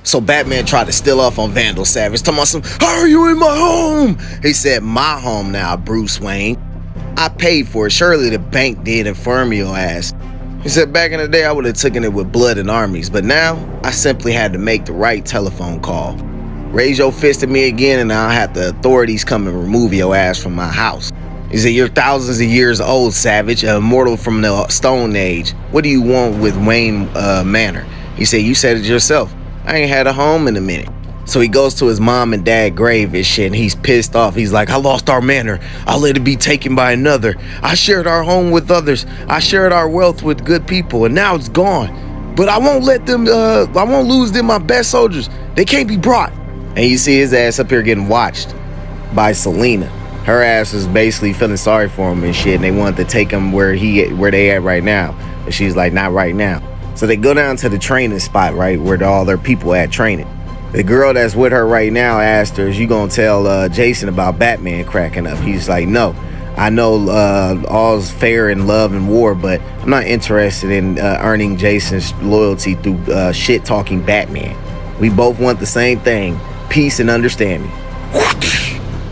So Batman tried to steal off on Vandal Savage, talking about some, how are you in my home? He said, my home now, Bruce Wayne. I paid for it. Surely the bank did inform your ass. He said, back in the day, I would have taken it with blood and armies, but now I simply had to make the right telephone call. Raise your fist at me again and I'll have the authorities come and remove your ass from my house. He said, you're thousands of years old, Savage, an immortal from the Stone Age. What do you want with Wayne Manor? He said, you said it yourself. I ain't had a home in a minute. So he goes to his mom and dad grave and shit, and he's pissed off. He's like, I lost our manor. I let it be taken by another. I shared our home with others. I shared our wealth with good people, and now it's gone. But I won't let them, I won't lose them, my best soldiers. They can't be brought. And you see his ass up here getting watched by Selena. Her ass is basically feeling sorry for him and shit, and they wanted to take him where they at right now. But she's like, not right now. So they go down to the training spot, right, where all their people at training. The girl that's with her right now asked her, is you gonna tell Jason about Batman cracking up? He's like, no. I know all's fair in love and war, but I'm not interested in earning Jason's loyalty through shit-talking Batman. We both want the same thing, peace and understanding.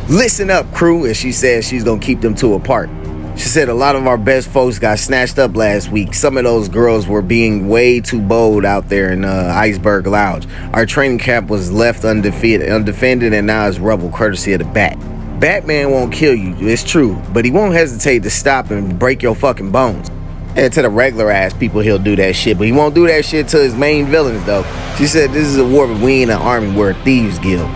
Listen up, crew, and she says she's gonna keep them two apart. She said a lot of our best folks got snatched up last week. Some of those girls were being way too bold out there in Iceberg Lounge. Our training camp was left undefended and now is rubble courtesy of the Bat. Batman won't kill you, it's true, but he won't hesitate to stop and break your fucking bones. And to the regular ass people, he'll do that shit, but he won't do that shit to his main villains though. She said this is a war, but we ain't an army, we're a thieves guild.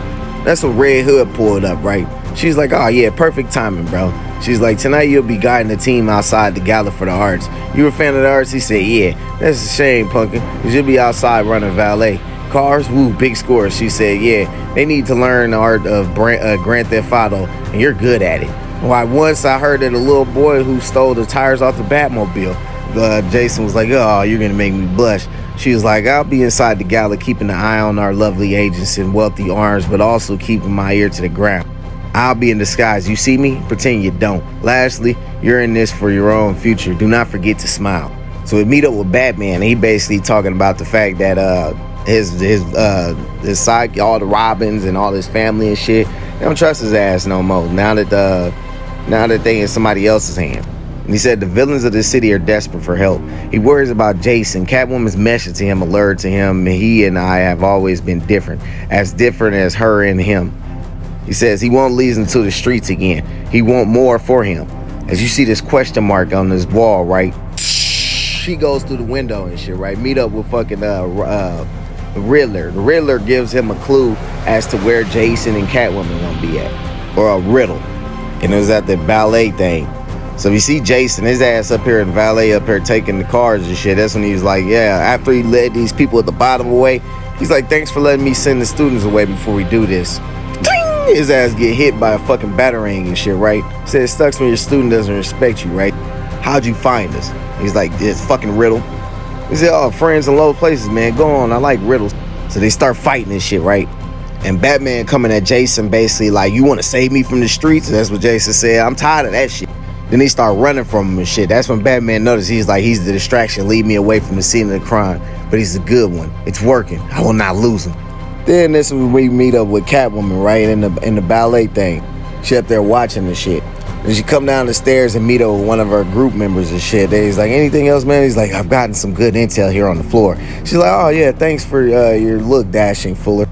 That's when Red Hood pulled up, right? She's like, oh yeah, perfect timing, bro. She's like, tonight you'll be guiding the team outside the gala for the arts. You a fan of the arts? He said, yeah. That's a shame, Pumpkin, because you'll be outside running valet. Cars? Woo, big scores. She said, yeah, they need to learn the art of Grand Theft Auto, and you're good at it. Why, once I heard that a little boy who stole the tires off the Batmobile. Jason was like, oh, you're going to make me blush. She was like, I'll be inside the gala keeping an eye on our lovely agents in wealthy arms, but also keeping my ear to the ground. I'll be in disguise. You see me? Pretend you don't. Lastly, you're in this for your own future. Do not forget to smile. So we meet up with Batman, and he basically talking about the fact that his side, all the Robins and all his family and shit, they don't trust his ass no more. Now that they in somebody else's hands. And he said the villains of the city are desperate for help. He worries about Jason. Catwoman's message to him alerted to him. He and I have always been different as her and him. He says he won't lead him to the streets again. He want more for him. As you see this question mark on this wall, right? She goes through the window and shit, right? Meet up with fucking the Riddler. The Riddler gives him a clue as to where Jason and Catwoman gonna be at, or a riddle. And it was at the ballet thing. So you see Jason, his ass up here in valet up here taking the cars and shit. That's when he was like, yeah, after he led these people at the bottom away, he's like, thanks for letting me send the students away before we do this. His ass get hit by a fucking batarang and shit, right? Said it sucks when your student doesn't respect you, right? How'd you find us? He's like, it's fucking riddle. He said, oh, friends in low places, man, go on, I like riddles. So they start fighting and shit, right? And Batman coming at Jason basically like, you want to save me from the streets? That's what Jason said. I'm tired of that shit. Then they start running from him and shit. That's when Batman noticed he's like, he's the distraction, lead me away from the scene of the crime. But he's a good one. It's working. I will not lose him. Then this is when we meet up with Catwoman, right, in the ballet thing. She up there watching the shit. And she come down the stairs and meet up with one of her group members and shit. He's like, anything else, man? He's like, I've gotten some good intel here on the floor. She's like, oh yeah, thanks for your look, Dashing Fuller.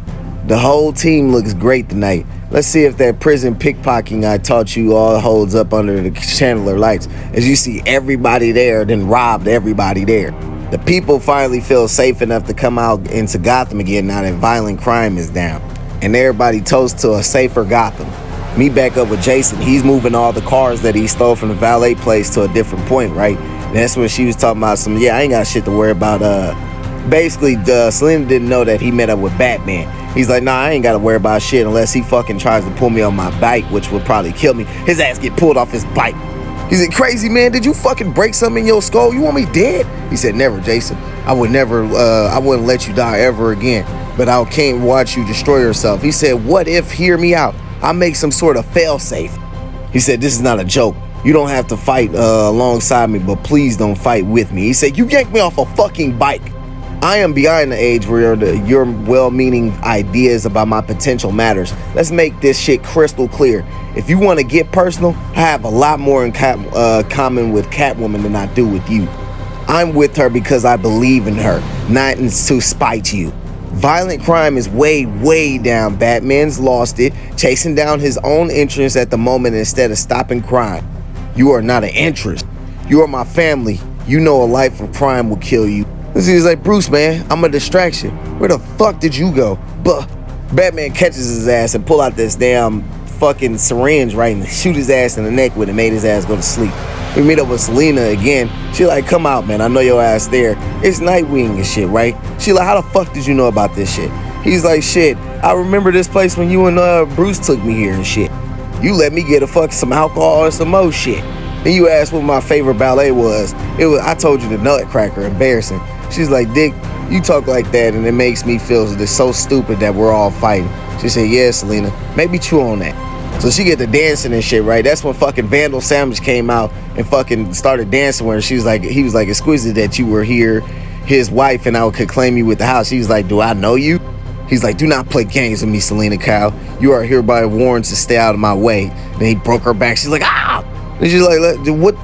The whole team looks great tonight. Let's see if that prison pickpocketing I taught you all holds up under the chandelier lights. As you see everybody there, then robbed everybody there. The people finally feel safe enough to come out into Gotham again now that violent crime is down. And everybody toasts to a safer Gotham. Meet back up with Jason. He's moving all the cars that he stole from the valet place to a different point, right? And that's when she was talking about some, yeah, I ain't got shit to worry about. Basically, Selena didn't know that he met up with Batman. He's like, nah, I ain't got to worry about shit unless he fucking tries to pull me on my bike, which would probably kill me. His ass get pulled off his bike. He said, crazy man, did you fucking break something in your skull? You want me dead? He said, never, Jason. I wouldn't let you die ever again. But I can't watch you destroy yourself. He said, what if, hear me out, I make some sort of fail-safe? He said, this is not a joke. You don't have to fight alongside me, but please don't fight with me. He said, you yanked me off a fucking bike. I am beyond the age where your well-meaning ideas about my potential matters. Let's make this shit crystal clear. If you want to get personal, I have a lot more in common with Catwoman than I do with you. I'm with her because I believe in her, not to spite you. Violent crime is way down. Batman's lost it, chasing down his own interests at the moment instead of stopping crime. You are not an interest. You are my family. You know a life of crime will kill you. He's like, Bruce, man, I'm a distraction. Where the fuck did you go? But Batman catches his ass and pull out this damn fucking syringe, right, and shoot his ass in the neck with it, made his ass go to sleep. We meet up with Selina again. She like, come out, man, I know your ass there. It's Nightwing and shit, right? She like, how the fuck did you know about this shit? He's like, shit, I remember this place when you and Bruce took me here and shit. You let me get some alcohol and some more shit. Then you asked what my favorite ballet was. I told you the Nutcracker, embarrassing. She's like, Dick, you talk like that and it makes me feel it's so stupid that we're all fighting. She said, yeah, Selina, maybe true on that. So she get to dancing and shit, right? That's when fucking Vandal Savage came out and fucking started dancing with her. He was like, exquisite that you were here, his wife, and I could claim you with the house. She was like, do I know you? He's like, do not play games with me, Selina Kyle. You are hereby warned to stay out of my way. Then he broke her back. She's like, ah! And she's like,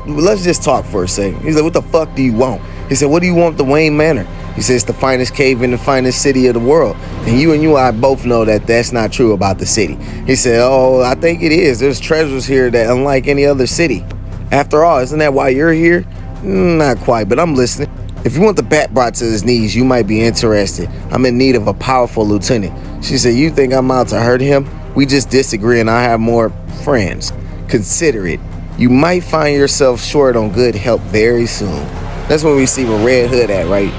let's just talk for a second. He's like, what the fuck do you want? He said, what do you want the Wayne Manor? He says, it's the finest cave in the finest city of the world. And you I both know that that's not true about the city. He said, oh, I think it is. There's treasures here that unlike any other city. After all, isn't that why you're here? Not quite, but I'm listening. If you want the bat brought to his knees, you might be interested. I'm in need of a powerful lieutenant. She said, you think I'm out to hurt him? We just disagree and I have more friends. Consider it. You might find yourself short on good help very soon. That's when we see where Red Hood at, right?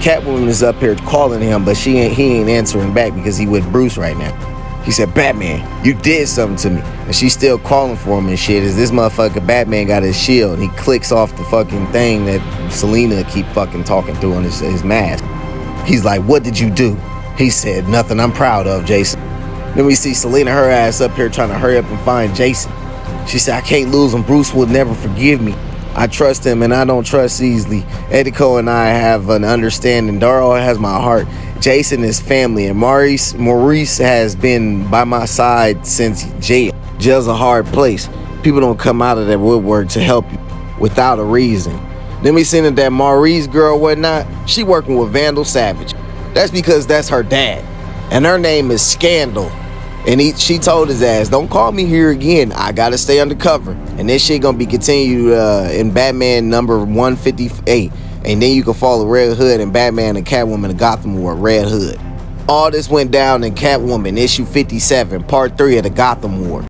Catwoman is up here calling him, but he ain't answering back because he with Bruce right now. He said, Batman, you did something to me. And she's still calling for him and shit. As this motherfucker Batman got his shield and he clicks off the fucking thing that Selina keep fucking talking through on his mask. He's like, what did you do? He said, nothing I'm proud of, Jason. Then we see Selina, her ass up here trying to hurry up and find Jason. She said, I can't lose him. Bruce will never forgive me. I trust him and I don't trust easily. Edico and I have an understanding. Darrow has my heart. Jason is family, and Maurice has been by my side since jail. Jail's a hard place. People don't come out of that woodwork to help you without a reason. Then we seen that Maurice girl, whatnot, she working with Vandal Savage. That's because that's her dad. And her name is Scandal. And she told his ass, don't call me here again. I gotta stay undercover. And this shit gonna be continued in Batman number 158. And then you can follow Red Hood and Batman and Catwoman and Gotham War, Red Hood. All this went down in Catwoman issue 57, part 3 of the Gotham War.